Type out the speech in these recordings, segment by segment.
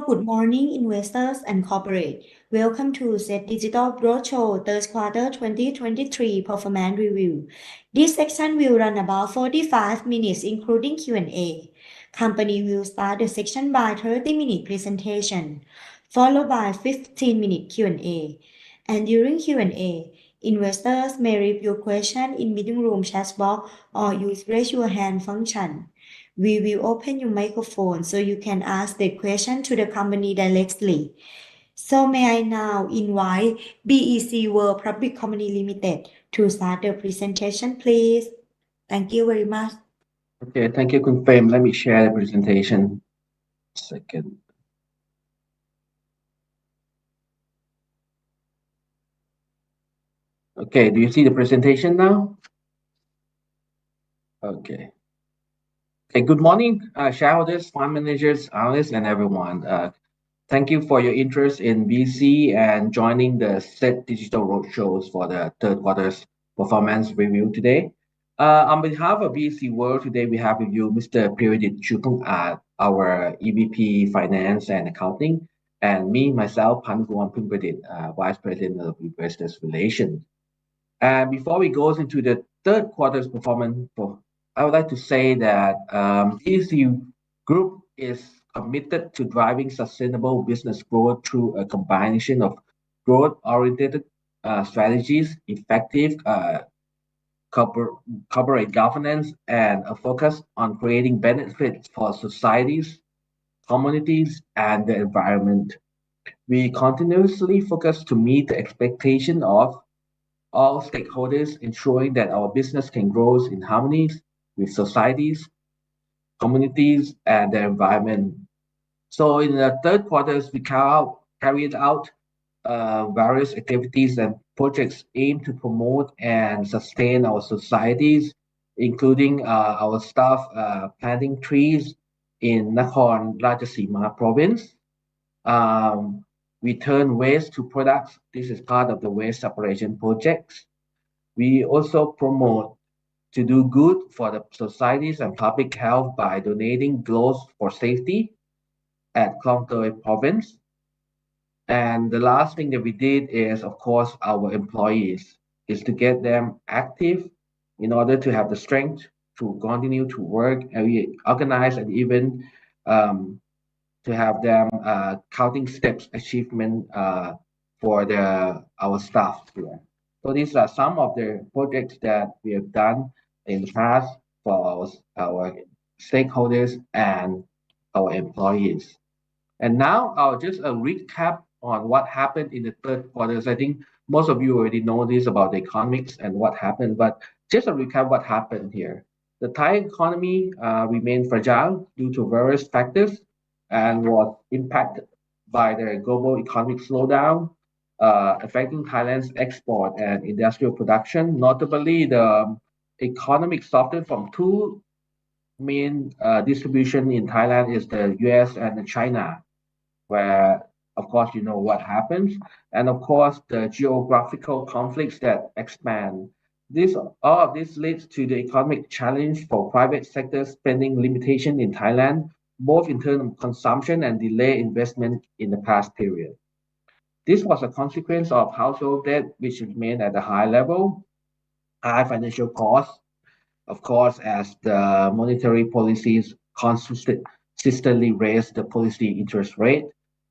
good morning, investors and corporate. Welcome to SET Digital Roadshow third quarter 2023 performance review. This section will run about 45 minutes, including Q&A. Company will start the section by 30-minute presentation, followed by 15-minute Q&A. And during Q&A, investors may review questions in meeting room chat box or use raise your hand function. We will open your microphone so you can ask the question to the company directly. So may I now invite BEC World Public Company Limited to start the presentation, please. Thank you very much. Okay, thank you, Kun Fame. Let me share the presentation. Second. Okay, do you see the presentation now? Okay. Okay, good morning, shareholders, fund managers, analysts, and everyone. Thank you for your interest in BEC and joining the SET Digital Roadshows for the third quarter's performance review today. On behalf of BEC World, today we have with you Mr. Piridit Chupungad, our EVP Finance and Accounting, and me, myself, Panuguan Piridit, Vice President of Investor Relations. And before we go into the third quarter's performance, I would like to say that BEC Group is committed to driving sustainable business growth through a combination of growth-oriented strategies, effective corporate governance, and a focus on creating benefits for societies, communities, and the environment. We continuously focus to meet the expectation of all stakeholders, ensuring that our business can grow in harmony with societies, communities, and the environment. So in the third quarter, we carried out various activities and projects aimed to promote and sustain our societies, including our staff planting trees in Nakhon Ratchasima province. We turn waste to products. This is part of the waste separation projects. We also promote to do good for the societies and public health by donating gloves for safety at Klong Toei province. And the last thing that we did is, of course, our employees, is to get them active in order to have the strength to continue to work, and we organize an event to have them counting steps achievement for our staff here. So these are some of the projects that we have done in the past for our stakeholders and our employees. And now I'll just recap on what happened in the third quarter. I think most of you already know this about the economics and what happened, but just a recap what happened here. The Thai economy remained fragile due to various factors and was impacted by the global economic slowdown, affecting Thailand's export and industrial production. Notably, the economic softened from two main distribution in Thailand is the US and China, where, of course, you know what happens. And of course, the geographical conflicts that expand. All of this leads to the economic challenge for private sector spending limitation in Thailand, both in terms of consumption and delay investment in the past period. This was a consequence of household debt, which remained at a high level, high financial costs, of course, as the monetary policies consistently raised the policy interest rate,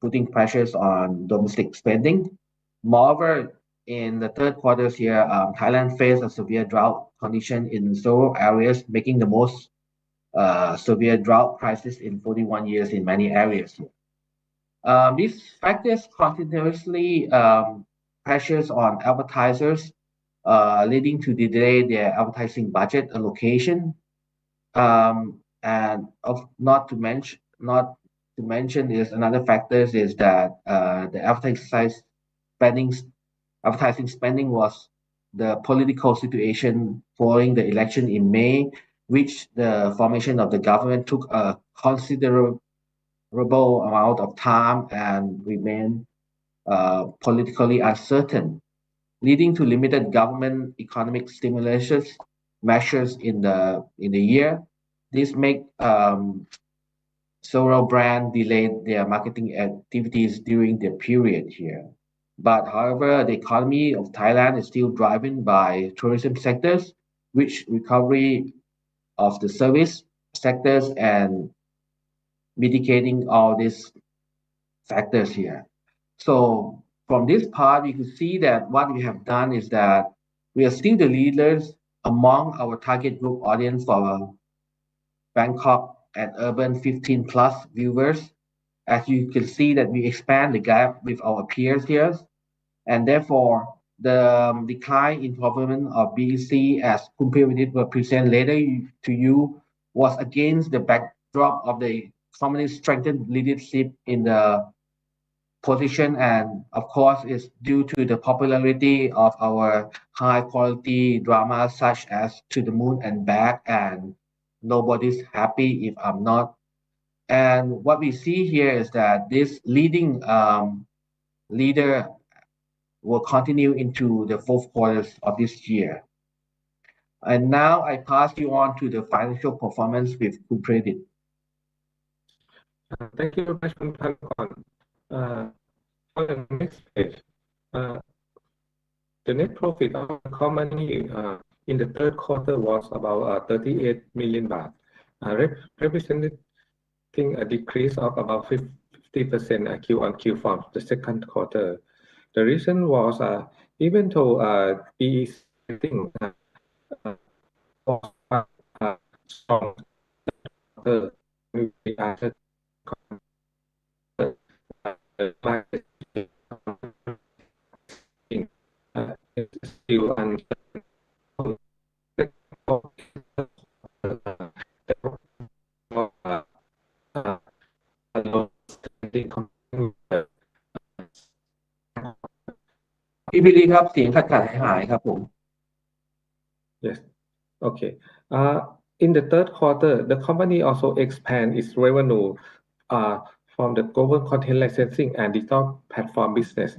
putting pressures on domestic spending. Moreover, in the third quarter here, Thailand faced a severe drought condition in several areas, making the most severe drought crisis in 41 years in many areas. These factors continuously pressures on advertisers, leading to delay their advertising budget allocation. And not to mention is another factors is that the advertising spending was the political situation following the election in May, which the formation of the government took a considerable amount of time and remained politically uncertain, leading to limited government economic stimulus measures in the year. This make several brands delayed their marketing activities during the period here. But however, the economy of Thailand is still driven by tourism sectors, which recovery of the service sectors and mitigating all these factors here. So from this part, we could see that what we have done is that we are still the leaders among our target group audience for Bangkok and urban 15 plus viewers. As you can see that we expand the gap with our peers here, and therefore the decline in performance of BEC as Kumpiravit will present later to you was against the backdrop of the company's strengthened leadership in the position, and of course is due to the popularity of our high quality dramas such as To the Moon and Back and Nobody's Happy If I'm Not. And what we see here is that this leading leader will continue into the fourth quarters of this year. And now I pass you on to the financial performance with Good Credit. Thank you very much, Pankon. On the next page, the net profit of the company in the third quarter was about 38 million baht, representing a decrease of about 50% Q on Q from the second quarter. The reason was even though BEC strong market still uncertain. พี่บิลลี่ครับเสียงขาดหายครับผม Yes. Okay. In the third quarter, the company also expand its revenue from the global content licensing and digital platform business.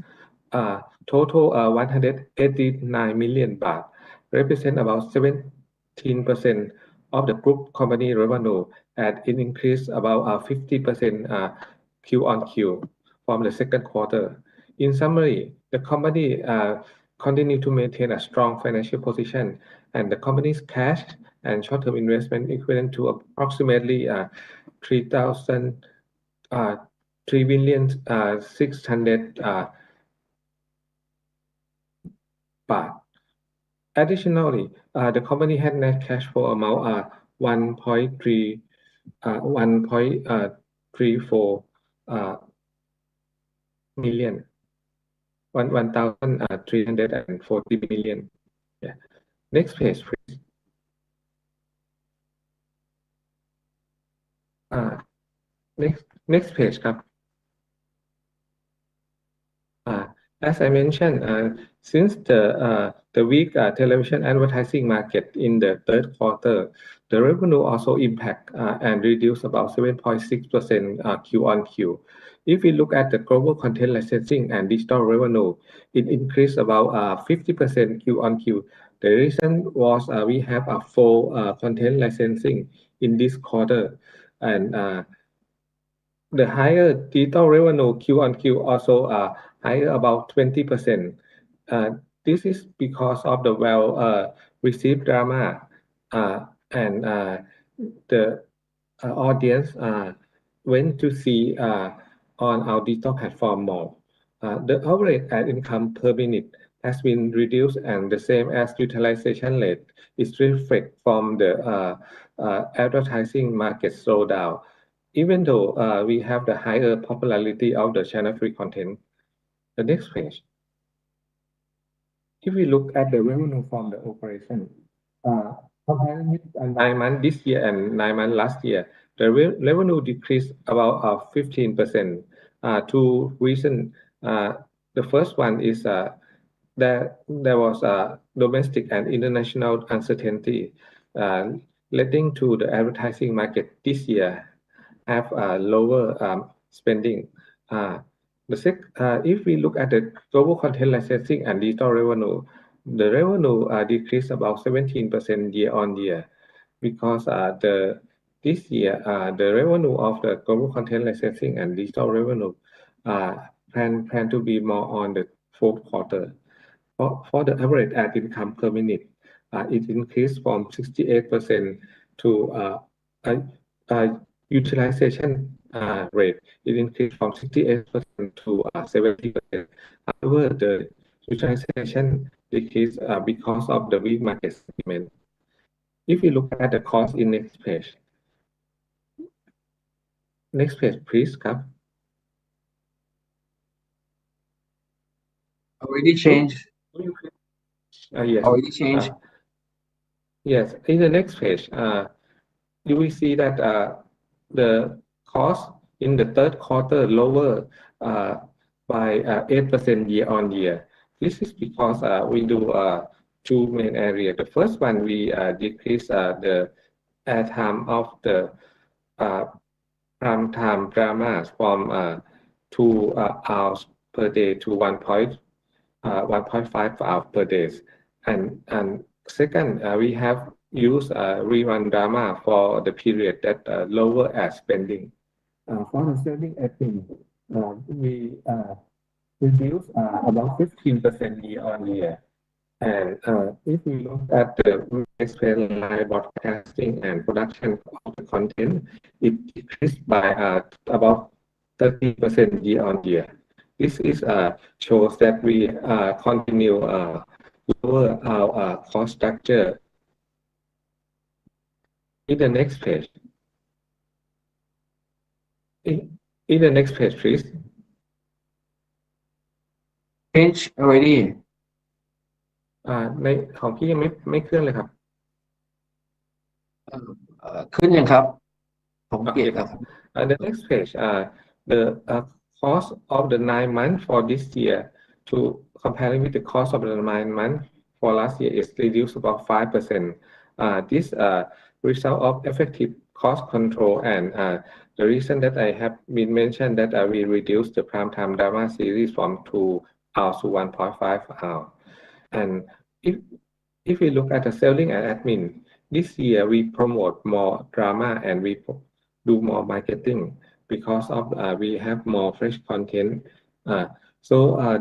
Total 189 million baht, represent about 17% of the group company revenue, and it increased about 50% Q on Q from the second quarter. In summary, the company continue to maintain a strong financial position, and the company's cash and short-term investment equivalent to approximately 3 billion 600 baht. Additionally, the company had net cash flow amount 1.34 million. 1,340 million. Yeah. Next page, please. Next page,ครับ. As I mentioned, since the weak television advertising market in the third quarter, the revenue also impact and reduced about 7.6% Q on Q. If we look at the global content licensing and digital revenue, it increased about 50% Q on Q. The reason was we have a full content licensing in this quarter, and the higher digital revenue Q on Q also higher about 20%. This is because of the well received drama and the audience went to see on our digital platform more. The average ad income per minute has been reduced, and the same as utilization rate is reflect from the advertising market slowdown, even though we have the higher popularity of the channel-free content. The next page. If we look at the revenue from the operation, comparing with 9 months this year and 9 months last year, the revenue decreased about 15%. Two reasons. The first one is that there was a domestic and international uncertainty leading to the advertising market this year have lower spending. If we look at the global content licensing and digital revenue, the revenue decreased about 17% year on year because the this year, the revenue of the global content licensing and digital revenue plan to be more on the fourth quarter. For the average ad income per minute, it increased from 68% to utilization rate. It increased from 68% to 70%. However, the utilization decreased because of the weak market sentiment. If you look at the cost in next page. Next page, please,ครับ. Already changed. Yes. Already changed. Yes. In the next page, you will see that the cost in the third quarter lower by 8% year on year. This is because we do two main areas. The first one, we decrease the airtime of the prime time dramas from 2 hours per day to 1.5 hours per day. And second, we have used rerun drama for the period that lower ad spending. For the selling admin, we reduce about 15% year on year. And if we look at the explain live broadcasting and production of the content, it decreased by about 30% year on year. This is shows that we continue lower our cost structure. In the next page. In the next page, please. Change already. ในของพี่ยังไม่เคลื่อนเลยครับ ขึ้นยังครับ ผมเกลียดครับ The next page, the cost of the 9 months for this year to comparing with the cost of the 9 months for last year is reduced about 5%. This result of effective cost control and the reason that I have been mentioned that we reduced the prime time drama series from 2 hours to 1.5 hours. And if we look at the selling and admin, this year we promote more drama and we do more marketing because of we have more fresh content. So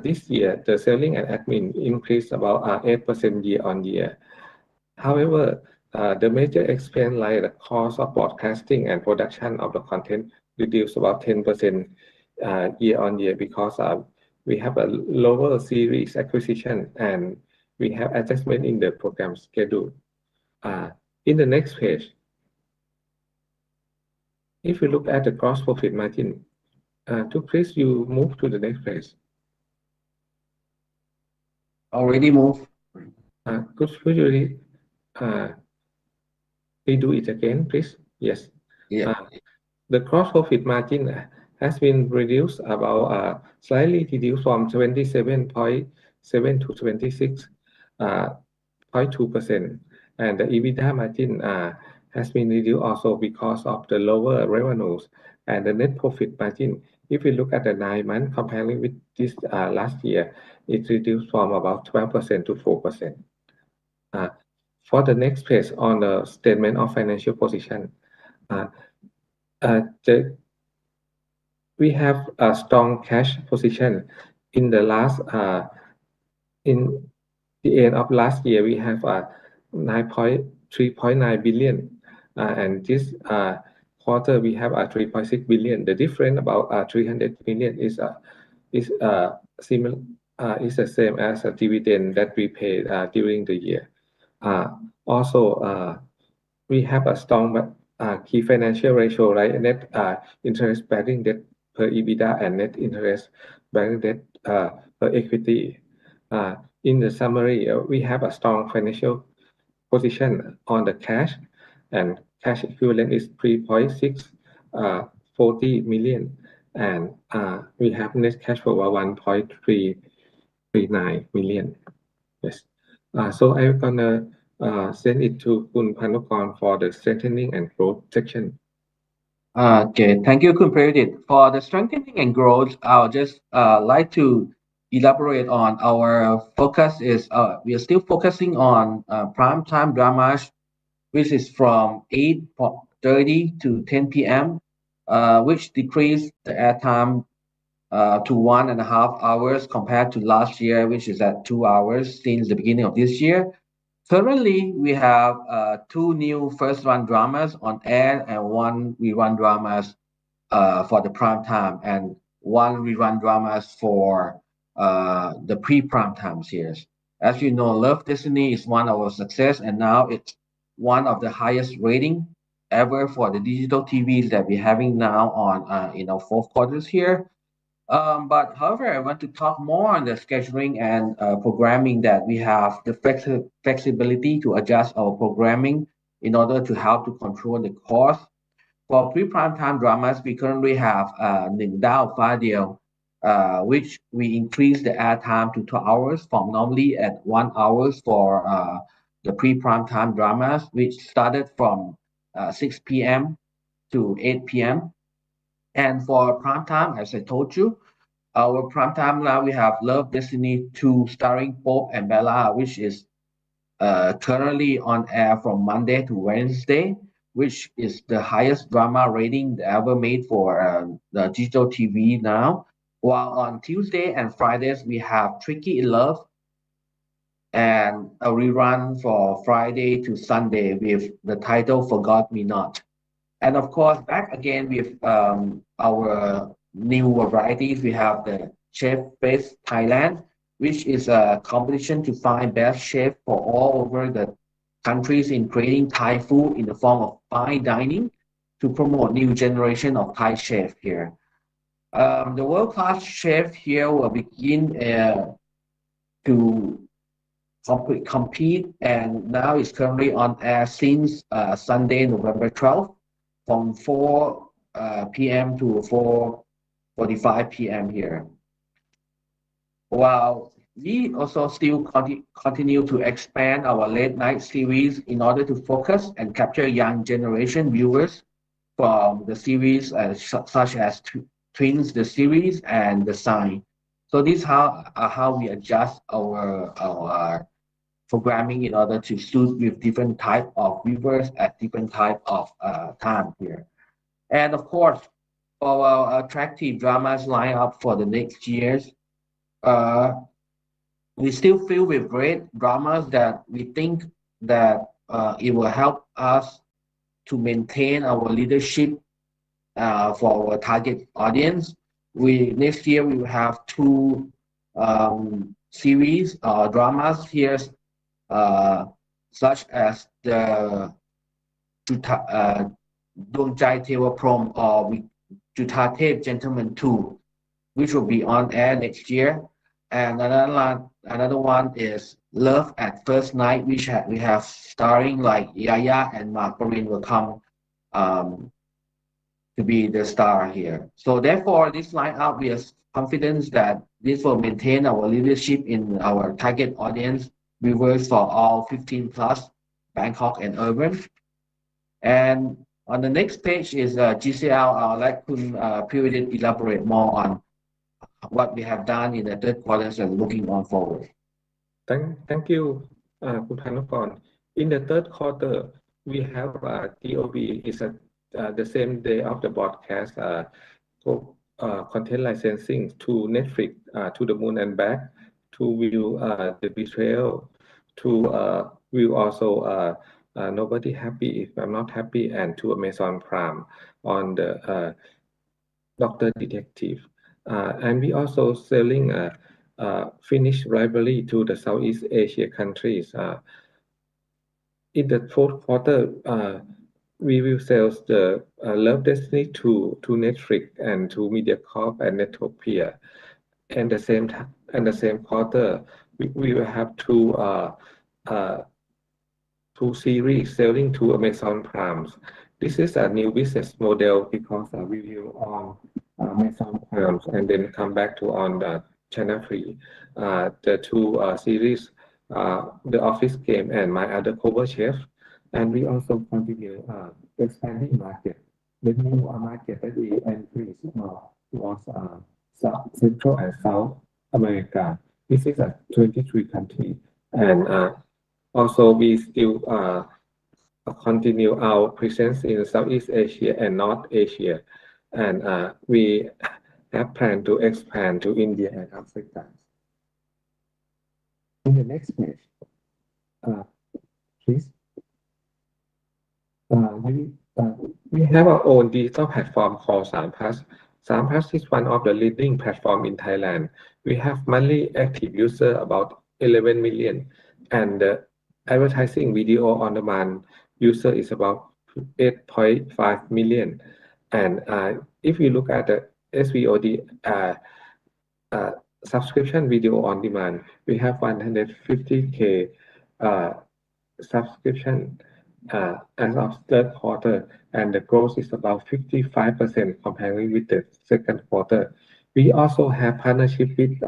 this year the selling and admin increased about 8% year on year. However, the major expense like the cost of broadcasting and production of the content reduced about 10% year on year because we have a lower series acquisition and we have adjustment in the program schedule. In the next page, if you look at the gross profit margin, to please you move to the next page. Already moved. Could you redo it again, please? Yes. Yeah. The gross profit margin has been reduced about slightly reduced from 27.7 to 26.2%, and the EBITDA margin has been reduced also because of the lower revenues and the net profit margin. If we look at the 9 months comparing with this last year, it reduced from about 12% to 4%. For the next page on the statement of financial position, we have a strong cash position. In the last in the end of last year, we have 3.9 billion, and this quarter we have 3.6 billion. The difference about 300 million is similar is the same as a dividend that we paid during the year. Also, we have a strong key financial ratio, right? Net interest bearing debt per EBITDA and net interest bearing debt per equity. In the summary, we have a strong financial position on the cash, and cash equivalent is 3.640 million, and we have net cash flow of 1.339 million. Yes. So I'm gonna send it to Kun Panukon for the strengthening and growth section. Okay, thank you, Kun Prerit. For the strengthening and growth, I'll just like to elaborate on our focus is we are still focusing on prime time dramas, which is from 8 9:30 to 10 p.m., which decreased the airtime to 1.5 hours compared to last year, which is at 2 hours since the beginning of this year. Currently, we have 2 new first-run dramas on air and 1 rerun dramas for the prime time and 1 rerun dramas for the pre-prime time series. As you know, Love Destiny is one of our success, and now it's one of the highest rating ever for the digital TVs that we're having now on in our fourth quarters here. But however, I want to talk more on the scheduling and programming that we have the flexibility to adjust our programming in order to help to control the cost. For pre-prime time dramas, we currently have 1 ดาวฟ้าเดียว which we increase the air time to 2 hours from normally at 1 hour for the pre-prime time dramas, which started from 6 p.m. to 8 p.m. And for prime time, as I told you, our prime time now we have Love Destiny 2 starring Pope and Bella, which is currently on air from Monday to Wednesday, which is the highest drama rating ever made for the digital TV now. While on Tuesday and Fridays, we have Tricky in Love and a rerun for Friday to Sunday with the title Forgot Me Not. And of course, back again with our new varieties, we have the Chef Fest Thailand, which is a competition to find best chef for all over the countries in creating Thai food in the form of fine dining to promote new generation of Thai chef here. The world-class chef here will begin to compete, and now it's currently on air since Sunday, November 12th, from 4 p.m. to 4:45 p.m. here. While we also still continue to expand our late night series in order to focus and capture young generation viewers from the series such as Twins, the series, and The Sign. So this is how we adjust our programming in order to suit with different type of viewers at different type of time here. And of course, for our attractive dramas lineup for the next years, we still feel with great dramas that we think that it will help us to maintain our leadership for our target audience. Next year we will have 2 series dramas here, such as the ดวงใจเทวพรหม or Jutathep Gentleman 2, which will be on air next year. And another one is Love at First Night, which we have starring like Yaya and Mark Parin will come to be the star here. So therefore, this lineup, we are confident that this will maintain our leadership in our target audience viewers for all 15 plus Bangkok and urban. And on the next page is GCL. I'll let Kun Prividit elaborate more on what we have done in the third quarter and looking on forward. Thank you, Kun Thanukon. In the third quarter, we have TOB is the same day of the broadcast content licensing to Netflix, To the Moon and Back, to view The Betrayal, to view also Nobody Happy If I'm Not Happy, and to Amazon Prime on the Doctor Detective. And we also selling Finnish library to the Southeast Asia countries. In the fourth quarter, we will sell the Love Destiny to Netflix and to MediaCorp and Netopia. And the same quarter, we will have 2 series selling to Amazon Prime. This is a new business model because we will on Amazon Prime and then come back to on the Channel 3. The 2 series, The Office Game and My Undercover Chef. And we also continue expanding market. The new market that we increased was Central and South America. This is a 23 country. And also we still continue our presence in Southeast Asia and North Asia, and we have planned to expand to India and Africa. In the next page, please. We have our own digital platform called 3plus. 3plus is one of the leading platform in Thailand. We have monthly active user about 11 million, and the advertising video on demand user is about 8.5 million. And if you look at the SVOD subscription video on demand, we have 150K subscription as of third quarter, and the growth is about 55% comparing with the second quarter. We also have partnership with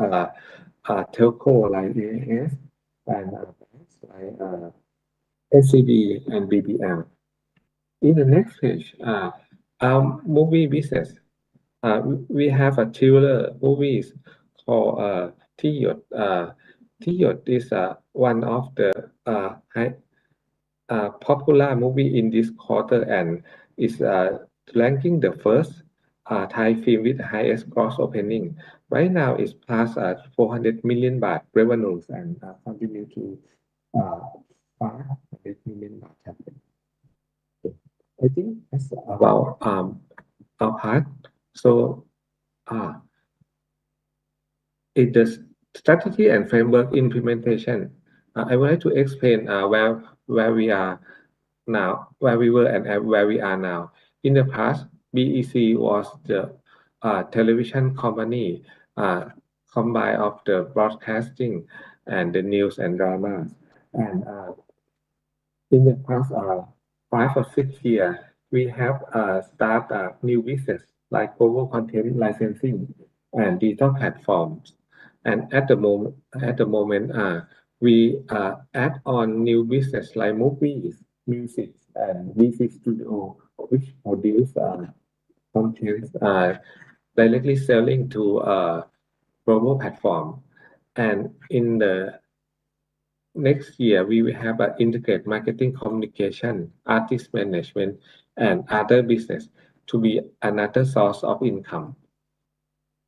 telco like AIS and banks like SCB and BBM. In the next page, our movie business. We have a thriller movies called Tiyot. Tiyot is one of the popular movie in this quarter and is ranking the first Thai film with the highest gross opening. Right now, it's past 400 million baht revenues and continue to 500 million baht. I think that's about our part. So, in the strategy and framework implementation, I would like to explain where we are now, where we were and where we are now. In the past, BEC was the television company combined of the broadcasting and the news and dramas. And in the past 5 or 6 years, we have started a new business like global content licensing and digital platforms. And at the moment, we add on new business like movies, music, and BEC Studio, which produce content directly selling to global platform. And in the next year, we will have an integrated marketing, communication, artist management, and other business to be another source of income.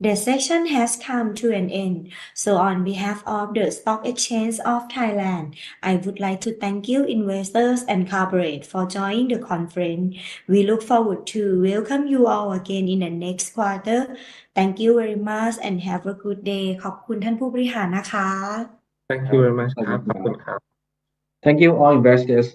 The session has come to an end. So on behalf of the Stock Exchange of Thailand, I would like to thank you investors and corporate for joining the conference. We look forward to welcome you all again in the next quarter. Thank you very much and have a good day. ขอบคุณท่านผู้บริหารนะคะ Thank you very much ครับ ขอบคุณครับ Thank you, all investors.